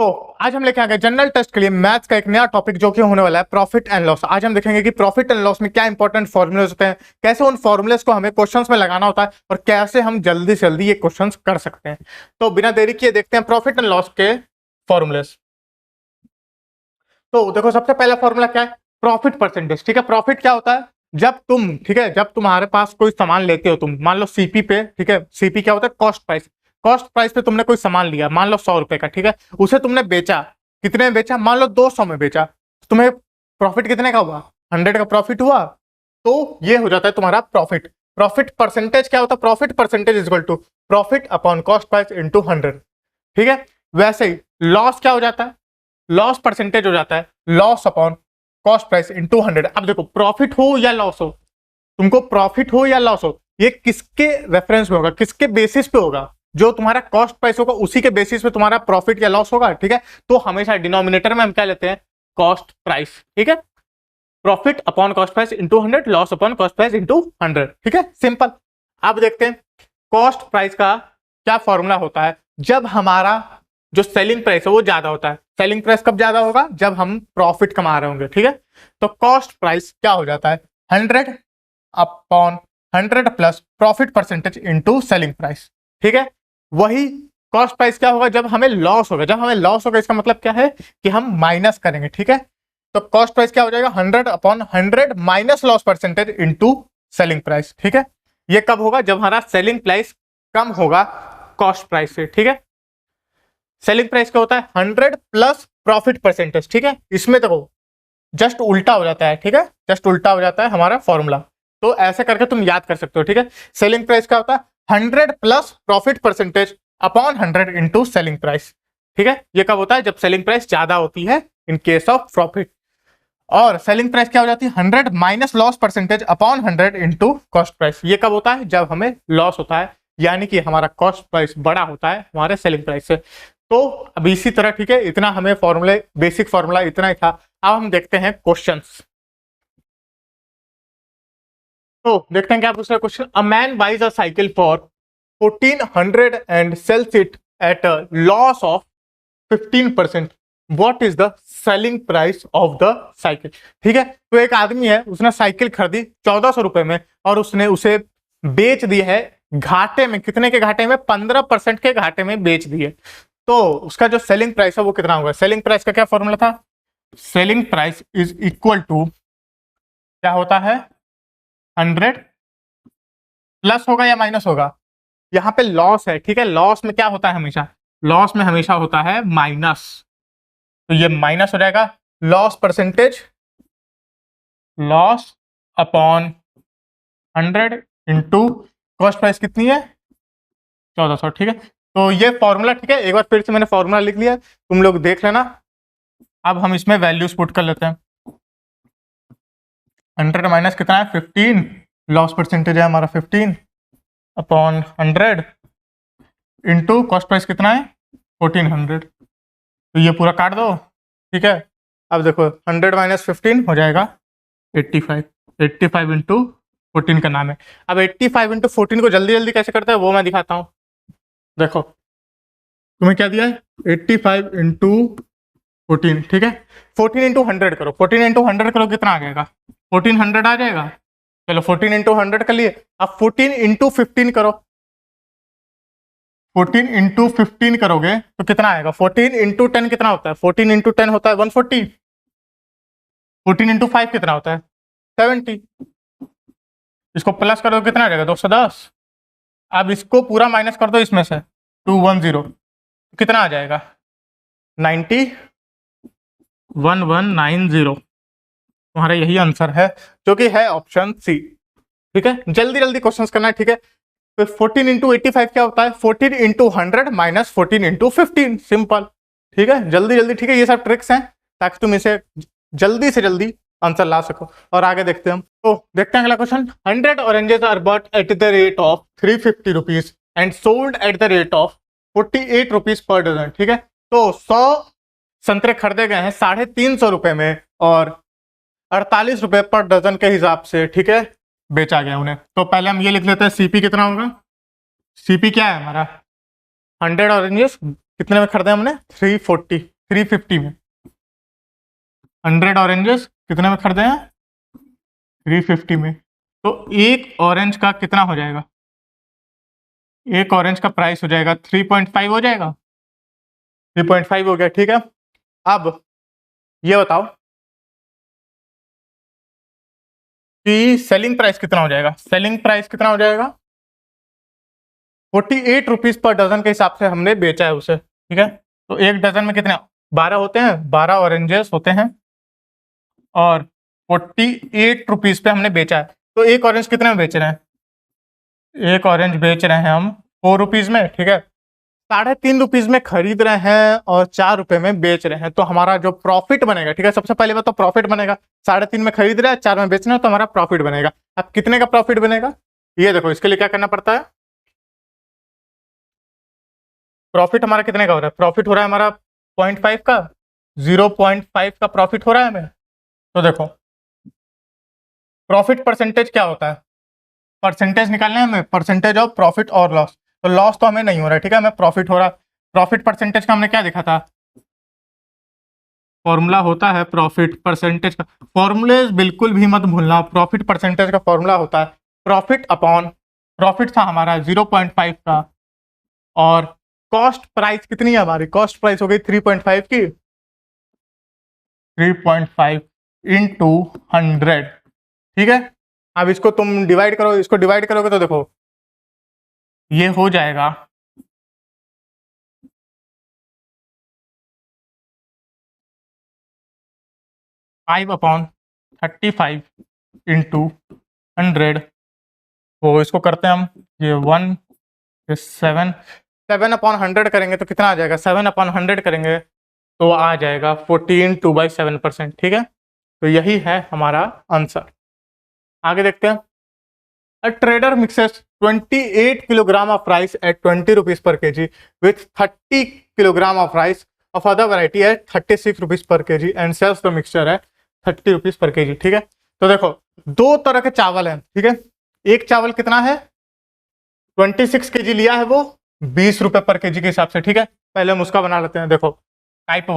तो आज हम लेके आ गए जनरल टेस्ट के लिए मैथ्स का एक नया टॉपिक जो कि होने वाला है प्रॉफिट एंड लॉस। आज हम देखेंगे कि प्रॉफिट एंड लॉस में क्या इंपॉर्टेंट फॉर्मूलेस होते हैं, कैसे उन फॉर्मूलेस को हमें क्वेश्चंस में लगाना होता है और कैसे हम जल्दी से जल्दी ये क्वेश्चंस कर सकते हैं। तो बिना देरी किए देखते हैं प्रॉफिट एंड लॉस के फॉर्मूलेस। तो देखो सबसे पहला फॉर्मूला क्या है, प्रॉफिट परसेंटेज। ठीक है, प्रॉफिट क्या होता है, जब तुम, ठीक है, जब तुम्हारे पास कोई सामान लेते हो, तुम मान लो सीपी पे, ठीक है, सीपी क्या होता है, कॉस्ट प्राइस। कॉस्ट प्राइस पे तुमने कोई सामान लिया, मान लो 100 रुपए का, ठीक है, उसे तुमने बेचा, कितने में बेचा, मान लो 200 में बेचा, तुम्हें प्रॉफिट कितने का हुआ, 100 का प्रॉफिट हुआ। तो ये हो जाता है तुम्हारा प्रॉफिट। प्रॉफिट परसेंटेज क्या होता है, profit percentage is equal to profit upon cost price into 100। ठीक है, वैसे ही लॉस क्या हो जाता है, लॉस परसेंटेज हो जाता है loss upon cost price into 100। अब देखो प्रॉफिट हो या लॉस हो, तुमको प्रॉफिट हो या लॉस हो, ये किसके रेफरेंस में होगा, किसके बेसिस पे होगा, जो तुम्हारा कॉस्ट प्राइस होगा उसी के बेसिस पे तुम्हारा प्रॉफिट या लॉस होगा। ठीक है, तो हमेशा डिनोमिनेटर में हम क्या लेते हैं, कॉस्ट प्राइस। ठीक है, profit upon cost price into 100, loss upon cost price into 100। ठीक है, सिंपल। अब देखते हैं कॉस्ट प्राइस का क्या फॉर्मूला होता है, जब हमारा जो सेलिंग प्राइस है वो ज्यादा होता है। सेलिंग प्राइस कब ज्यादा होगा, जब हम प्रॉफिट कमा रहे होंगे। ठीक है, तो कॉस्ट प्राइस क्या हो जाता है, 100 upon 100 plus profit percentage into selling price. ठीक है, वही कॉस्ट प्राइस क्या होगा, जब हमें लॉस होगा। जब हमें लॉस होगा इसका मतलब क्या है कि हम माइनस करेंगे। ठीक है, तो कॉस्ट प्राइस क्या हो जाएगा, 100 upon 100 minus loss percentage into selling price. ठीक है, ये कब होगा, जब हमारा सेलिंग प्राइस कम होगा कॉस्ट प्राइस से। ठीक है, सेलिंग प्राइस क्या होता है, 100 प्लस प्रॉफिट परसेंटेज। ठीक है, इसमें देखो जस्ट उल्टा हो जाता है। ठीक है, जस्ट उल्टा हो जाता है हमारा फॉर्मूला। तो ऐसे करके तुम याद कर सकते हो। ठीक है, सेलिंग प्राइस क्या होता है, 100 plus profit percentage upon 100 into selling price. ठीक है, ये कब होता है, जब सेलिंग प्राइस ज्यादा होती है इन केस ऑफ प्रॉफिट। और सेलिंग प्राइस क्या हो जाती है, 100 minus loss percentage upon 100 into cost price. ये कब होता है, जब हमें लॉस होता है, यानी कि हमारा कॉस्ट प्राइस बड़ा होता है हमारे सेलिंग प्राइस से। तो अब इसी तरह, ठीक है, इतना हमें फॉर्मूले, बेसिक फॉर्मूला इतना ही था। अब हम देखते हैं क्वेश्चंस। तो देखते हैं क्या पूछ रहा है question. A man buys a cycle for 1400 and sells it at a loss of 15%। What is the selling price of the cycle. ठीक है, तो एक आदमी है, उसने साइकिल खरीदी 1400 रुपए में और उसने उसे बेच दी है घाटे में। कितने के घाटे में, 15% के घाटे में बेच दी है। तो उसका जो सेलिंग प्राइस है वो कितना होगा। सेलिंग प्राइस का क्या फॉर्मूला था, selling price is equal to क्या होता है, 100 प्लस होगा या माइनस होगा, यहाँ पे लॉस है। ठीक है, लॉस में क्या होता है, हमेशा लॉस में हमेशा होता है माइनस, तो ये माइनस हो जाएगा loss percentage, loss upon 100 into cost price कितनी है, 1400। ठीक है, तो ये फॉर्मूला, ठीक है, एक बार फिर से मैंने फॉर्मूला लिख लिया, तुम लोग देख लेना। अब हम इसमें वैल्यूज पुट कर लेते हैं। 100 माइनस कितना है, 15, लॉस परसेंटेज है हमारा 15 अपॉन 100 इंटू कॉस्ट प्राइस कितना है 1400। तो ये पूरा काट दो। ठीक है, अब देखो 100 माइनस 15 हो जाएगा 85। 85 इंटू 14 का नाम है। अब 85 इंटू 14 को जल्दी जल्दी कैसे करते हैं वो मैं दिखाता हूँ। देखो तुम्हें क्या दिया है, 85 इंटू 14। ठीक है, 14 इंटू 100 करो, 14 इंटू 100 करो, कितना आ जाएगा, 1400 आ जाएगा। चलो 14 इंटू 100 कर लिए। अब 14 इंटू 15 करो, 14 इंटू 15 करोगे तो कितना आएगा, 14 इंटू 10 कितना होता है, 14 इंटू 10 होता है 140। 14 इंटू 5 कितना होता है 70। इसको प्लस कर दो कितना आ जाएगा 210। अब इसको पूरा माइनस कर दो इसमें से 210, कितना आ जाएगा 90, 1190। तुम्हारा यही आंसर है जो कि है ऑप्शन सी। ठीक है, जल्दी जल्दी क्वेश्चंस करना है। ठीक है, तो 14 इंटू 85 क्या होता है, 14 इंटू 100 माइनस 14 इंटू 15, सिंपल। ठीक है, जल्दी जल्दी। ठीक है, ये सब ट्रिक्स हैं ताकि तुम इसे जल्दी से जल्दी आंसर ला सको। और आगे देखते हैं हम। तो देखते हैं अगला question. 100 oranges are bought at the rate of 350 rupees and sold at the rate of 48 rupees per dozen. ठीक है, तो 100 संतरे खरीदे गए हैं 350 रुपए में और 48 रुपए पर डजन के हिसाब से, ठीक है, बेचा गया उन्हें। तो पहले हम ये लिख लेते हैं सीपी कितना होगा। सीपी क्या है हमारा, 100 ऑरेंजेस कितने में खरीदे हमने? 350 में। 100 ऑरेंजेस कितने में खरीदे हैं? 350 में। तो एक ऑरेंज का कितना हो जाएगा? एक ऑरेंज का प्राइस हो जाएगा 3.5 हो जाएगा। 3.5 हो गया, ठीक है। अब ये बताओ कि सेलिंग प्राइस कितना हो जाएगा? सेलिंग प्राइस कितना हो जाएगा? 48 रुपीज पर डजन के हिसाब से हमने बेचा है उसे, ठीक है। तो एक डजन में कितने? 12 होते हैं, 12 ऑरेंजेस होते हैं और 48 रुपीज पे हमने बेचा है। तो एक ऑरेंज कितने में बेच रहे हैं? एक ऑरेंज बेच रहे हैं हम 4 रुपीज में, ठीक है। 3.5 रुपीज में खरीद रहे हैं और 4 रुपए में बेच रहे हैं। तो हमारा जो प्रॉफिट बनेगा, ठीक है, सबसे पहले बात तो प्रॉफिट बनेगा। 3.5 में खरीद रहे हैं, 4 में बेचना है, तो हमारा प्रॉफिट बनेगा। अब कितने का प्रॉफिट बनेगा? ये देखो, इसके लिए क्या करना पड़ता है? प्रॉफिट हमारा कितने का हो रहा है? प्रॉफिट हो रहा है हमारा 0.5 का, 0.5 का प्रॉफिट हो रहा है हमें। तो देखो प्रॉफिट परसेंटेज क्या होता है? परसेंटेज निकालना है हमें, परसेंटेज ऑफ प्रॉफिट और लॉस। तो लॉस तो हमें नहीं हो रहा है, ठीक है, हमें प्रॉफिट हो रहा है। प्रॉफिट परसेंटेज का हमने क्या देखा था? फॉर्मूला होता है प्रॉफिट परसेंटेज का। फॉर्मूले बिल्कुल भी मत भूलना। प्रॉफिट परसेंटेज का फॉर्मूला होता है प्रॉफिट अपॉन, प्रॉफिट था हमारा 0.5 का और कॉस्ट प्राइस कितनी है हमारी? कॉस्ट प्राइस हो गई 3.5 की। 3.5 इंटू 100, ठीक है। अब इसको तुम डिवाइड करो, इसको डिवाइड करोगे तो देखो ये हो जाएगा 5/35 इंटू 100। तो इसको करते हैं हम, ये 1 7 7/100 करेंगे तो कितना आ जाएगा? 7/100 करेंगे तो आ जाएगा 14/2/7%, ठीक है। तो यही है हमारा आंसर। आगे देखते हैं। A trader mixes 28 kilogram of rice at 20 rupees per kg with 30 kilogram of rice of other variety at 36 rupees per kg and sells the mixture at 30 rupees per kg, ठीक है। तो देखो दो तरह के चावल हैं, ठीक है। एक चावल कितना है? 26 kg लिया है वो 20 रुपए पर केजी के हिसाब से, ठीक है। पहले हम उसका बना लेते हैं। देखो टाइप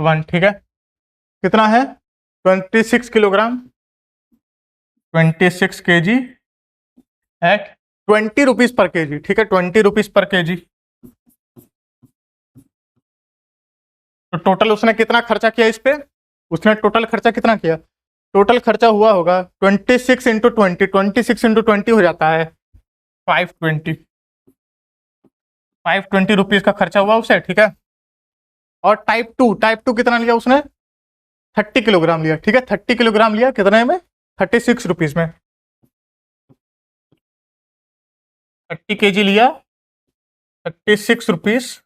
1, ठीक है। कितना है? 26 kilogram, 26 kg at 20 rupees per KG, ठीक है। 20 रुपीज पर केजी। तो टोटल उसने कितना खर्चा किया इस पे? उसने टोटल खर्चा कितना किया? टोटल खर्चा हुआ होगा 26 इंटू 20, 26 इंटू 20 हो जाता है 520 रुपीज का खर्चा हुआ उसे, ठीक है। और टाइप टू कितना लिया उसने? 30 किलोग्राम लिया, ठीक है। 30 किलोग्राम लिया कितने में? 36 रुपीज में। 30 kg लिया 36 रुपीज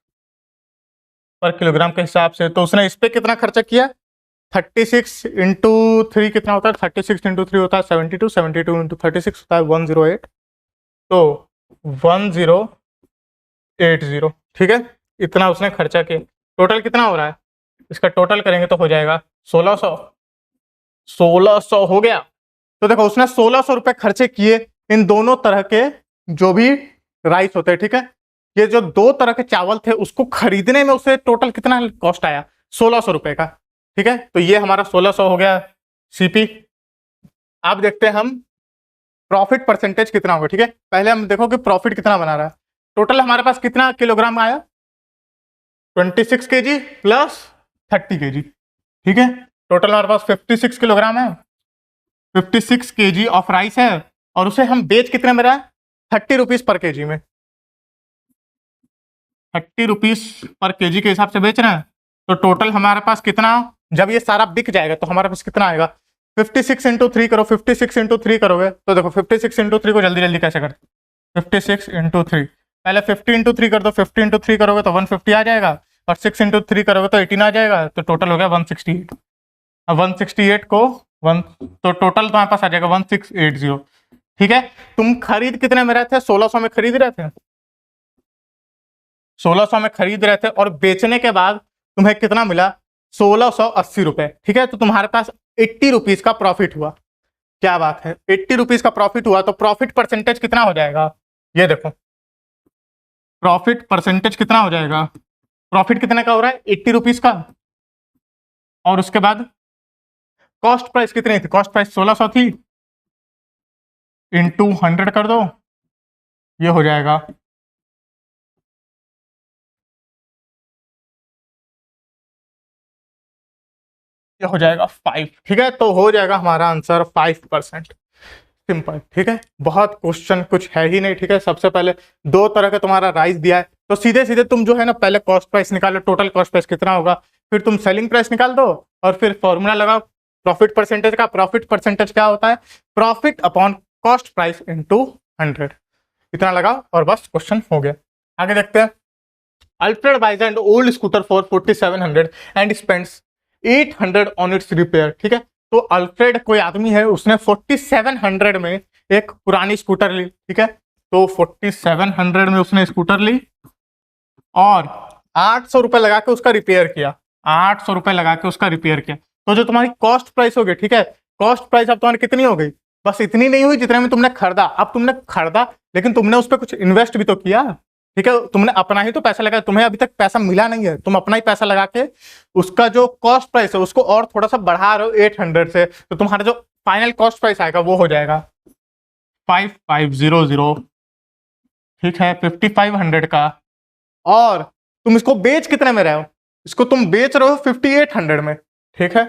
पर किलोग्राम के हिसाब से। तो उसने इस पे कितना खर्चा किया? 36 इंटू 3 कितना होता है? 36 इंटू 3 होता है 72, 72 इंटू 36 होता है 108, तो 1080, ठीक है। इतना उसने खर्चा किया। टोटल कितना हो रहा है इसका? टोटल करेंगे तो हो जाएगा 1600 हो गया। तो देखो उसने 1600 रुपए खर्चे किए इन दोनों तरह के जो भी राइस होते हैं, ठीक है। ये जो दो तरह के चावल थे उसको खरीदने में उसे टोटल कितना कॉस्ट आया? 1600 रुपए का, ठीक है। तो ये हमारा 1600 हो गया सीपी। अब देखते हैं हम प्रॉफिट परसेंटेज कितना होगा, ठीक है। पहले हम देखो कि प्रॉफिट कितना बना रहा है। टोटल हमारे पास कितना किलोग्राम आया? 26 kg प्लस 30 kg, ठीक है। टोटल हमारे पास 56 किलोग्राम है। 56 kg ऑफ राइस है और उसे हम बेच कितने में रहा है? 30 रुपीज पर केजी में। 30 रुपीज पर केजी के हिसाब से बेच रहे हैं। तो टोटल हमारे पास कितना, जब ये सारा बिक जाएगा तो हमारे पास कितना आएगा? 56 इंटू 3 करो, 56 इंटू 3 करोगे तो देखो 56 इंटू 3 को जल्दी जल्दी कैसे करते? 56 इंटू 3, पहले 50 इंटू 3 कर दो। 50 इंटू 3 करोगे तो 150 आ जाएगा और 6 इंटू 3 करोगे तो 18 आ जाएगा। तो टोटल हो गया 168। अब 168 को 1, तो टोटल तुम्हारे पास आ जाएगा 1680, ठीक है। तुम खरीद कितने में रहे थे? 1600 में खरीद रहे थे, 1600 में खरीद रहे थे और बेचने के बाद तुम्हें कितना मिला? 1680 रुपए, ठीक है। तो तुम्हारे पास 80 रुपीज का प्रॉफिट हुआ। क्या बात है, 80 रुपीज का प्रॉफिट हुआ तो प्रॉफिट परसेंटेज कितना हो जाएगा, ये देखो प्रॉफिट परसेंटेज कितना हो जाएगा, प्रॉफिट कितने का हो रहा है 80 रुपीज का, और उसके बाद कॉस्ट प्राइस कितनी थी, कॉस्ट प्राइस 1600 थी, इंटू 100 कर दो, ये हो जाएगा ये हो जाएगा 5। ठीक है, तो हो जाएगा हमारा आंसर 5%। सिंपल। ठीक है, बहुत क्वेश्चन कुछ है ही नहीं। ठीक है, सबसे पहले दो तरह का तुम्हारा राइस दिया है, तो सीधे सीधे तुम जो है ना पहले कॉस्ट प्राइस निकालो, टोटल कॉस्ट प्राइस कितना होगा, फिर तुम सेलिंग प्राइस निकाल दो और फिर फॉर्मूला लगाओ प्रॉफिट परसेंटेज का। प्रॉफिट परसेंटेज क्या होता है, profit upon cost price into 100, इतना लगाओ और बस क्वेश्चन हो गया। आगे देखते हैं। Alfred buys and old scooter for 4700 and spends 800 on its repair. ठीक है, तो अल्फ्रेड कोई आदमी है, उसने 4700 में एक पुरानी स्कूटर ली। ठीक है, तो 4700 में उसने स्कूटर ली और 800 रुपए लगा के उसका रिपेयर किया, 800 रुपए लगा के उसका रिपेयर किया। तो जो तुम्हारी कॉस्ट प्राइस होगी, ठीक है, कॉस्ट प्राइस अब तुम्हारी कितनी हो गई, बस इतनी नहीं हुई जितने में तुमने खरीदा। अब तुमने खरीदा लेकिन तुमने उस पर कुछ इन्वेस्ट भी तो किया। ठीक है, तुमने अपना ही तो पैसा लगाया, तुम्हें अभी तक पैसा मिला नहीं है, तुम अपना ही पैसा लगा के उसका जो कॉस्ट प्राइस है उसको और थोड़ा सा बढ़ा रहे हो 800 से, तो तुम्हारा जो फाइनल कॉस्ट प्राइस आएगा वो हो जाएगा 5500। ठीक है, 5500 का, और तुम इसको बेच कितने में रहे हो, इसको तुम बेच रहे हो 5800 में। ठीक है,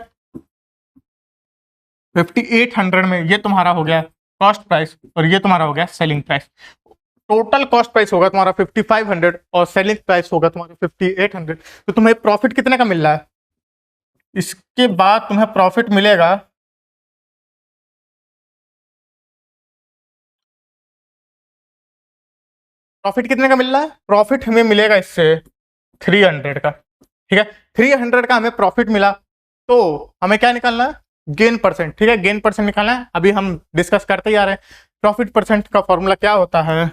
5800 में ये तुम्हारा हो गया कॉस्ट प्राइस और ये तुम्हारा हो गया selling price. Total cost price होगा तुम्हारा 5500 और सेलिंग प्राइस होगा तुम्हारा 5800। तो तुम्हें प्रॉफिट कितने का मिल रहा है, इसके बाद तुम्हें प्रॉफिट मिलेगा प्रॉफिट कितने का मिल रहा है, प्रॉफिट हमें मिलेगा इससे 300 का। ठीक है, 300 का हमें प्रॉफिट मिला, तो हमें क्या निकालना है, गेन परसेंट। ठीक है, गेन परसेंट निकालना है, अभी हम डिस्कस करते ही आ रहे हैं। प्रॉफिट परसेंट का फॉर्मूला क्या होता है,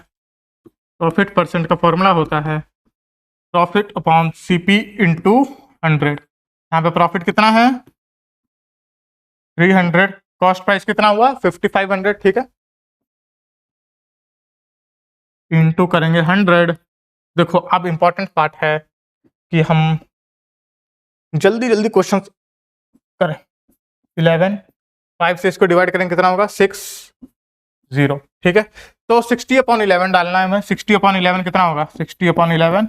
प्रॉफिट परसेंट का फॉर्मूला होता है प्रॉफिट अपॉन सीपी इंटू 100। यहाँ पे प्रॉफिट कितना है 300, कॉस्ट प्राइस कितना हुआ 5500। ठीक है, इंटू करेंगे 100। देखो अब इंपॉर्टेंट पार्ट है कि हम जल्दी जल्दी क्वेश्चन करें। 11, 5 से इसको डिवाइड करेंगे कितना होगा 60। ठीक है, तो 60/11 डालना है हमें। 60/11 कितना होगा, 60/11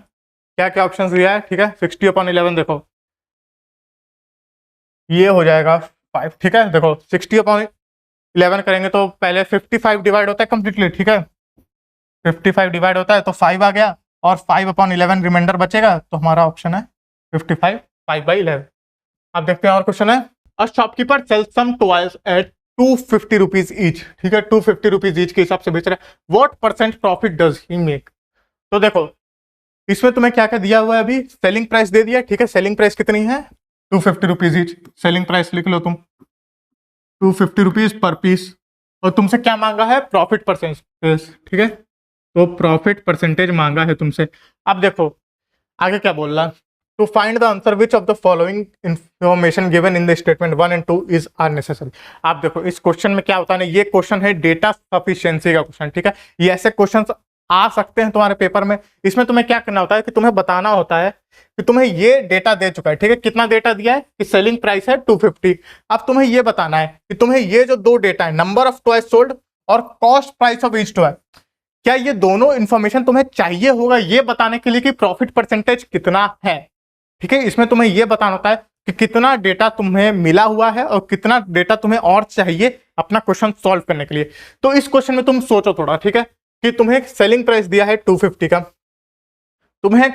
क्या क्या ऑप्शन दिया है। ठीक है, 60/11 देखो ये हो जाएगा 5। ठीक है, देखो 60/11 करेंगे तो पहले 55 डिवाइड होता है कम्प्लीटली। ठीक है, 55 डिवाइड होता है तो 5 आ गया, और 5/11 रिमाइंडर बचेगा, तो हमारा ऑप्शन है 55, 5/11। अब देखते हैं और क्वेश्चन है। A shopkeeper sells some toys at 250 rupees each. ठीक है, 250 रुपीज ईच के हिसाब से बेच रहा है, what percent profit does he make. तो देखो इसमें तुम्हें क्या क्या दिया हुआ है, अभी सेलिंग प्राइस दे दिया। ठीक है, सेलिंग प्राइस कितनी है 250 रुपीज ईच, सेलिंग प्राइस लिख लो तुम 250 रुपीज पर पीस, और तुमसे क्या मांगा है प्रॉफिट परसेंटेज। ठीक है, तो प्रॉफिट परसेंटेज मांगा है तुमसे। अब देखो आगे क्या बोल रहा, to find the answer which of the following information given in the statement 1 and 2 is are necessary. आप देखो इस क्वेश्चन में क्या होता है ना, ये क्वेश्चन है डेटा सफिशिएंसी का क्वेश्चन। ठीक है, ये ऐसे क्वेश्चन आ सकते हैं तुम्हारे पेपर में। इसमें तुम्हें क्या करना होता है कि तुम्हें बताना होता है कि तुम्हें ये डेटा दे चुका है। ठीक है, कितना डेटा दिया है कि सेलिंग प्राइस है 250। अब तुम्हें ये बताना है कि तुम्हें ये जो दो डेटा है, नंबर ऑफ टॉयज सोल्ड और cost price of each toy, क्या ये दोनों इंफॉर्मेशन तुम्हें चाहिए होगा ये बताने के लिए कि प्रॉफिट परसेंटेज कितना है। ठीक है, इसमें तुम्हें ये बताना होता है कि कितना डेटा तुम्हें मिला हुआ है और कितना डेटा तुम्हें और चाहिए अपना क्वेश्चन सॉल्व करने के लिए। तो इस क्वेश्चन में तुम सोचो थोड़ा। ठीक है, कि तुम्हें सेलिंग प्राइस दिया है 250 का, तुम्हें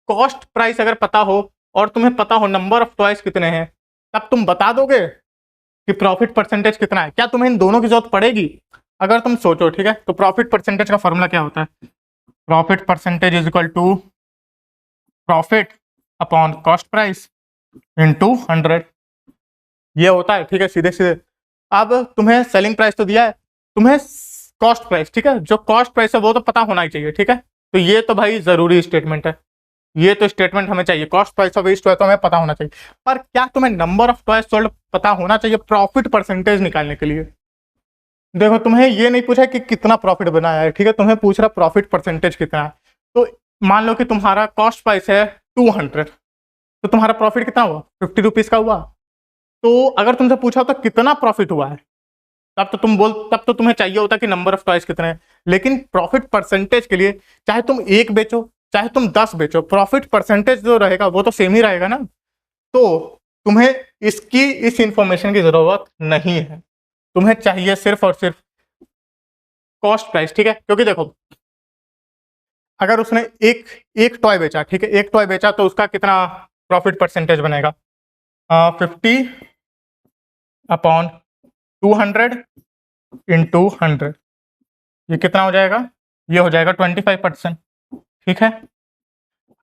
कॉस्ट प्राइस अगर पता हो और तुम्हें पता हो नंबर ऑफ टॉयज कितने हैं, तब तुम बता दोगे कि प्रॉफिट परसेंटेज कितना है। क्या तुम्हें इन दोनों की जरूरत पड़ेगी, अगर तुम सोचो। ठीक है, तो प्रॉफिट परसेंटेज का फॉर्मूला क्या होता है, profit percentage is equal to profit upon cost price into 100, ये होता है। ठीक है, सीधे सीधे। अब तुम्हें सेलिंग प्राइस तो दिया है, तुम्हें कॉस्ट प्राइस, ठीक है, जो कॉस्ट प्राइस है वो तो पता होना ही चाहिए। ठीक है, तो ये तो भाई जरूरी स्टेटमेंट है, ये तो स्टेटमेंट हमें चाहिए। Cost price of each toy तो हमें पता होना चाहिए, पर क्या तुम्हें नंबर ऑफ टॉयज सोल्ड पता होना चाहिए प्रॉफिट परसेंटेज निकालने के लिए। देखो तुम्हें ये नहीं पूछा कि कितना प्रॉफिट बनाया है, ठीक है, तुम्हें पूछ रहा प्रॉफिट परसेंटेज कितना है। तो मान लो कि तुम्हारा कॉस्ट प्राइस है 200, तो तुम्हारा प्रॉफिट कितना हुआ, 50 रुपीज का हुआ। तो अगर तुमसे पूछा होता कितना प्रॉफिट हुआ है, तब तो तुम्हें चाहिए होता कि नंबर ऑफ टॉयज कितने हैं। लेकिन प्रॉफिट परसेंटेज के लिए चाहे तुम एक बेचो चाहे तुम 10 बेचो, प्रॉफिट परसेंटेज जो रहेगा वो तो सेम ही रहेगा ना। तो तुम्हें इस इंफॉर्मेशन की जरूरत नहीं है, तुम्हें चाहिए सिर्फ और सिर्फ कॉस्ट प्राइस, ठीक है। क्योंकि देखो अगर उसने एक एक टॉय बेचा, ठीक है, एक टॉय बेचा तो उसका कितना प्रॉफिट परसेंटेज बनेगा, 50/200 इंटू 100, ये कितना हो जाएगा, ये हो जाएगा 25%, ठीक है।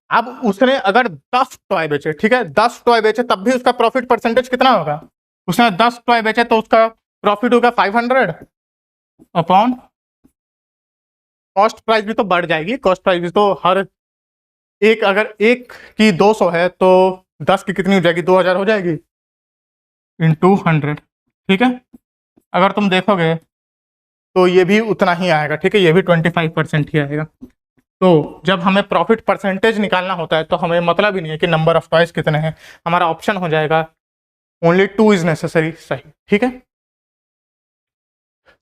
अब उसने अगर 10 टॉय बेचे, ठीक है, 10 टॉय बेचे तब भी उसका प्रॉफिट परसेंटेज कितना होगा, उसने 10 टॉय बेचे तो उसका प्रॉफिट होगा 500 अपॉन कॉस्ट प्राइस भी तो बढ़ जाएगी, कॉस्ट प्राइस भी तो हर एक, अगर एक की 200 है तो 10 की कितनी हो जाएगी, 2000 हो जाएगी इंटू 100, ठीक है। अगर तुम देखोगे तो ये भी उतना ही आएगा, ठीक है, ये भी 25% ही आएगा। तो जब हमें प्रॉफिट परसेंटेज निकालना होता है तो हमें मतलब ही नहीं है कि नंबर ऑफ टॉयज कितने हैं, हमारा ऑप्शन हो जाएगा ओनली 2 इज नेसेसरी, सही, ठीक है।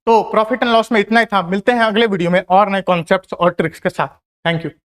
तो प्रॉफिट एंड लॉस में इतना ही था, मिलते हैं अगले वीडियो में और नए कॉन्सेप्ट्स और ट्रिक्स के साथ। Thank you.